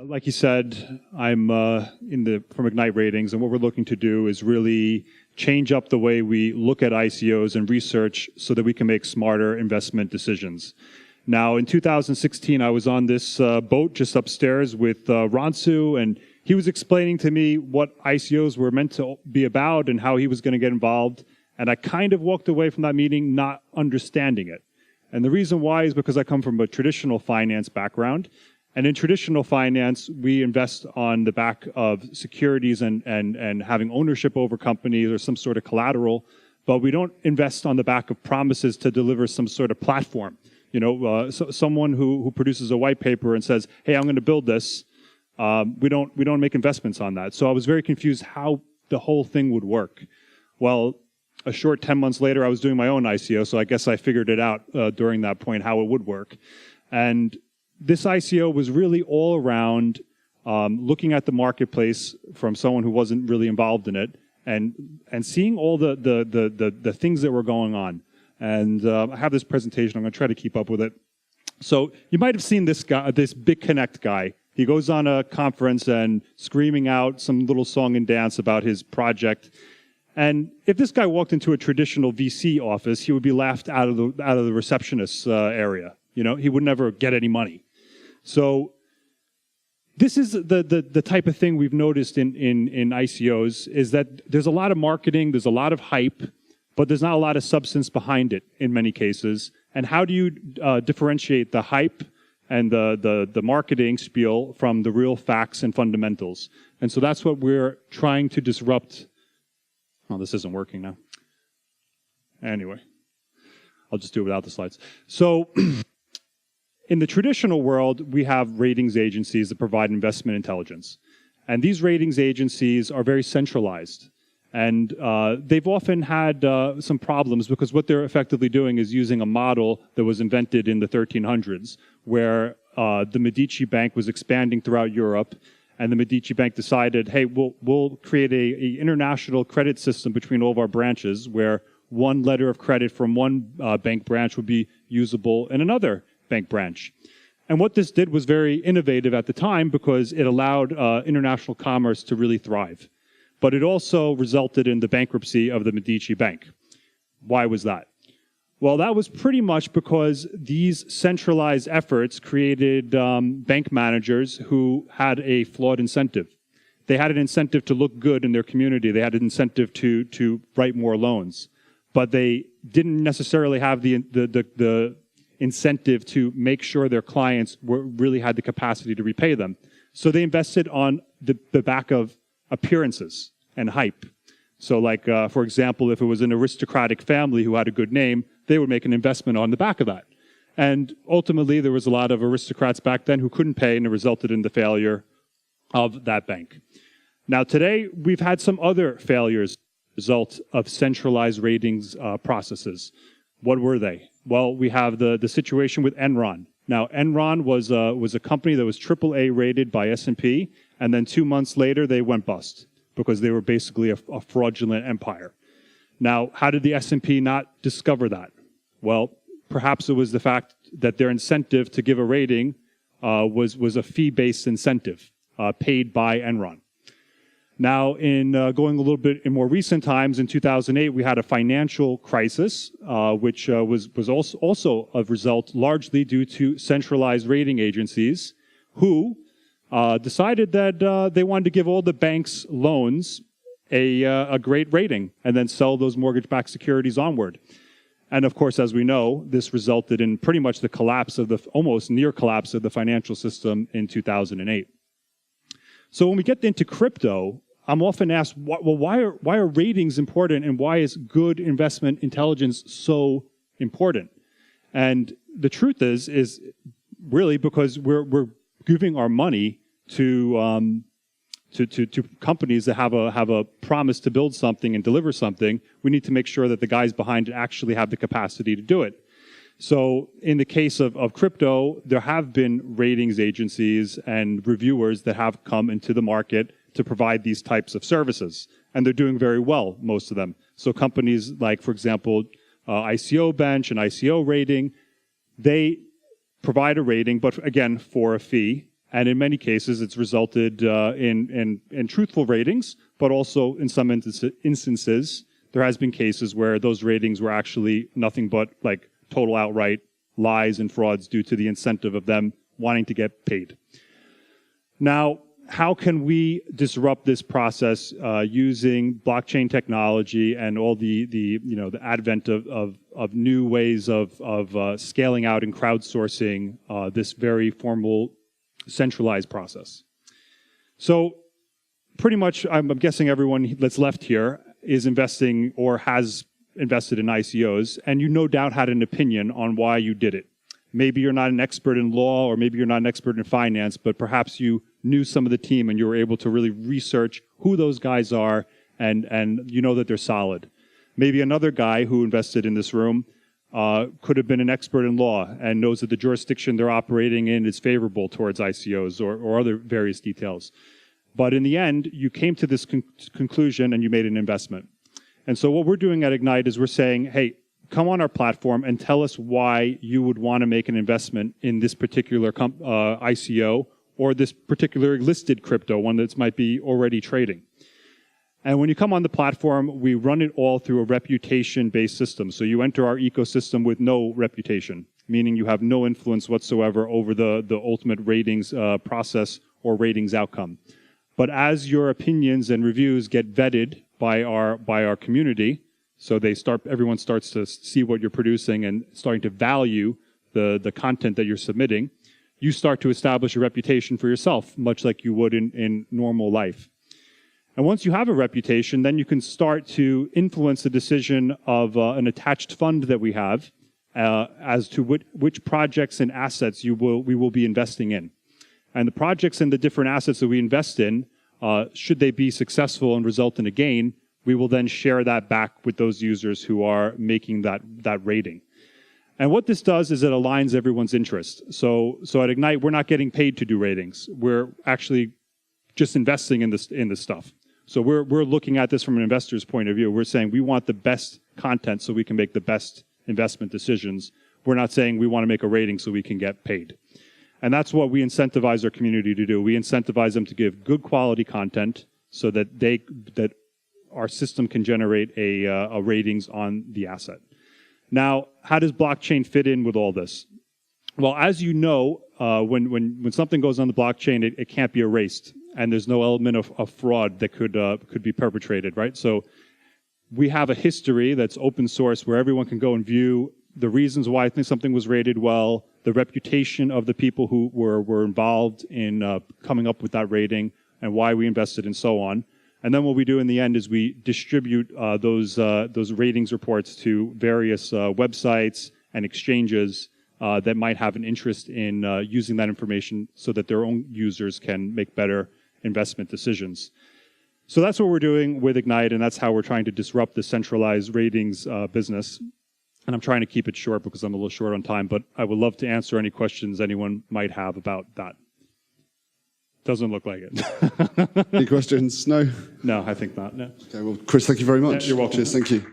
Like you said, I'm from Ignite Ratings, and what we're looking to do is really change up the way we look at ICOs and research so that we can make smarter investment decisions. Now, in 2016, I was on this boat just upstairs with Ransu, and he was explaining to me what ICOs were meant to be about and how he was going to get involved. And I kind of walked away from that meeting not understanding it. And the reason why is because I come from a traditional finance background. And in traditional finance, we invest on the back of securities and having ownership over companies or some sort of collateral, but we don't invest on the back of promises to deliver some sort of platform. You know, someone who produces a white paper and says, "Hey, I'm going to build this," we don't make investments on that. So I was very confused how the whole thing would work. Well, a short 10 months later, I was doing my own ICO, so I guess I figured it out during that point how it would work. And this ICO was really all around looking at the marketplace from someone who wasn't really involved in it, and seeing all the things that were going on. And I have this presentation. I'm going to try to keep up with it. So you might have seen this guy, this Big Connect guy. He goes on a conference and screaming out some little song and dance about his project. And if this guy walked into a traditional VC office, he would be laughed out of the receptionist's area. You know, he would never get any money. So this is the type of thing we've noticed in ICOs, is that there's a lot of marketing, there's a lot of hype, but there's not a lot of substance behind it in many cases. And how do you differentiate the hype and the marketing spiel from the real facts and fundamentals? And so that's what we're trying to disrupt. Oh, this isn't working now. Anyway, I'll just do it without the slides. So in the traditional world, we have ratings agencies that provide investment intelligence. And these ratings agencies are very centralized. And they've often had some problems because what they're effectively doing is using a model that was invented in the 1300s, where the Medici Bank was expanding throughout Europe. And the Medici Bank decided, hey, we'll create a international credit system between all of our branches where one letter of credit from one bank branch would be usable in another bank branch. And what this did was very innovative at the time because it allowed international commerce to really thrive. But it also resulted in the bankruptcy of the Medici Bank. Why was that? Well, that was pretty much because these centralized efforts created bank managers who had a flawed incentive. They had an incentive to look good in their community. They had an incentive to write more loans. But they didn't necessarily have the incentive to make sure their clients really had the capacity to repay them. So they invested on the back of appearances and hype. So like, for example, if it was an aristocratic family who had a good name, they would make an investment on the back of that. And ultimately, there was a lot of aristocrats back then who couldn't pay, and it resulted in the failure of that bank. Now today, we've had some other failures result of centralized ratings processes. What were they? Well, we have the situation with Enron. Now, Enron was a company that was AAA rated by S&P, and then 2 months later, they went bust because they were basically a fraudulent empire. Now, how did the S&P not discover that? Well, perhaps it was the fact that their incentive to give a rating was a fee-based incentive paid by Enron. Now, in going a little bit in more recent times, in 2008, we had a financial crisis, which was also a result largely due to centralized rating agencies who decided that they wanted to give all the banks loans a great rating and then sell those mortgage-backed securities onward. And of course, as we know, this resulted in pretty much the collapse of almost near collapse of the financial system in 2008. So when we get into crypto, I'm often asked, well, why are ratings important and why is good investment intelligence so important? And the truth is really because we're giving our money to companies that have a promise to build something and deliver something. We need to make sure that the guys behind it actually have the capacity to do it. So in the case of crypto, there have been ratings agencies and reviewers that have come into the market to provide these types of services. And they're doing very well, most of them. So companies like, for example, ICO Bench and ICO Rating, they provide a rating, but again, for a fee. And in many cases, it's resulted in truthful ratings, but also in some instances, there has been cases where those ratings were actually nothing but like total outright lies and frauds due to the incentive of them wanting to get paid. Now, how can we disrupt this process using blockchain technology and all the advent of new ways of scaling out and crowdsourcing this very formal centralized process? So pretty much, I'm guessing everyone that's left here is investing or has invested in ICOs, and you no doubt had an opinion on why you did it. Maybe you're not an expert in law, or maybe you're not an expert in finance, but perhaps you knew some of the team and you were able to really research who those guys are, and you know that they're solid. Maybe another guy who invested in this room could have been an expert in law and knows that the jurisdiction they're operating in is favorable towards ICOs or other various details. But in the end, you came to this conclusion and you made an investment. And so what we're doing at Ignite is we're saying, hey, come on our platform and tell us why you would want to make an investment in this particular ICO or this particular listed crypto, one that might be already trading. And when you come on the platform, we run it all through a reputation-based system. So you enter our ecosystem with no reputation, meaning you have no influence whatsoever over the ultimate ratings process or ratings outcome. But as your opinions and reviews get vetted by our community, so everyone starts to see what you're producing and starting to value the content that you're submitting, you start to establish a reputation for yourself, much like you would in normal life. And once you have a reputation, then you can start to influence the decision of an attached fund that we have as to which projects and assets we will be investing in. And the projects and the different assets that we invest in, should they be successful and result in a gain, we will then share that back with those users who are making that rating. And what this does is it aligns everyone's interest. So at Ignite, we're not getting paid to do ratings. We're actually just investing in this stuff. So we're looking at this from an investor's point of view. We're saying we want the best content so we can make the best investment decisions. We're not saying we want to make a rating so we can get paid. And that's what we incentivize our community to do. We incentivize them to give good quality content so that our system can generate a ratings on the asset. Now, how does blockchain fit in with all this? Well, as you know, when something goes on the blockchain, it can't be erased, and there's no element of fraud that could be perpetrated, right? So we have a history that's open source where everyone can go and view the reasons why I think something was rated well, the reputation of the people who were involved in coming up with that rating, and why we invested, and so on. And then what we do in the end is we distribute those ratings reports to various websites and exchanges that might have an interest in using that information so that their own users can make better investment decisions. So that's what we're doing with Ignite, and that's how we're trying to disrupt the centralized ratings business. And I'm trying to keep it short because I'm a little short on time, but I would love to answer any questions anyone might have about that. Doesn't look like it. Any questions? No? No, I think not. No. Okay, well, Chris, thank you very much. Yeah, you're welcome. Cheers, thank you.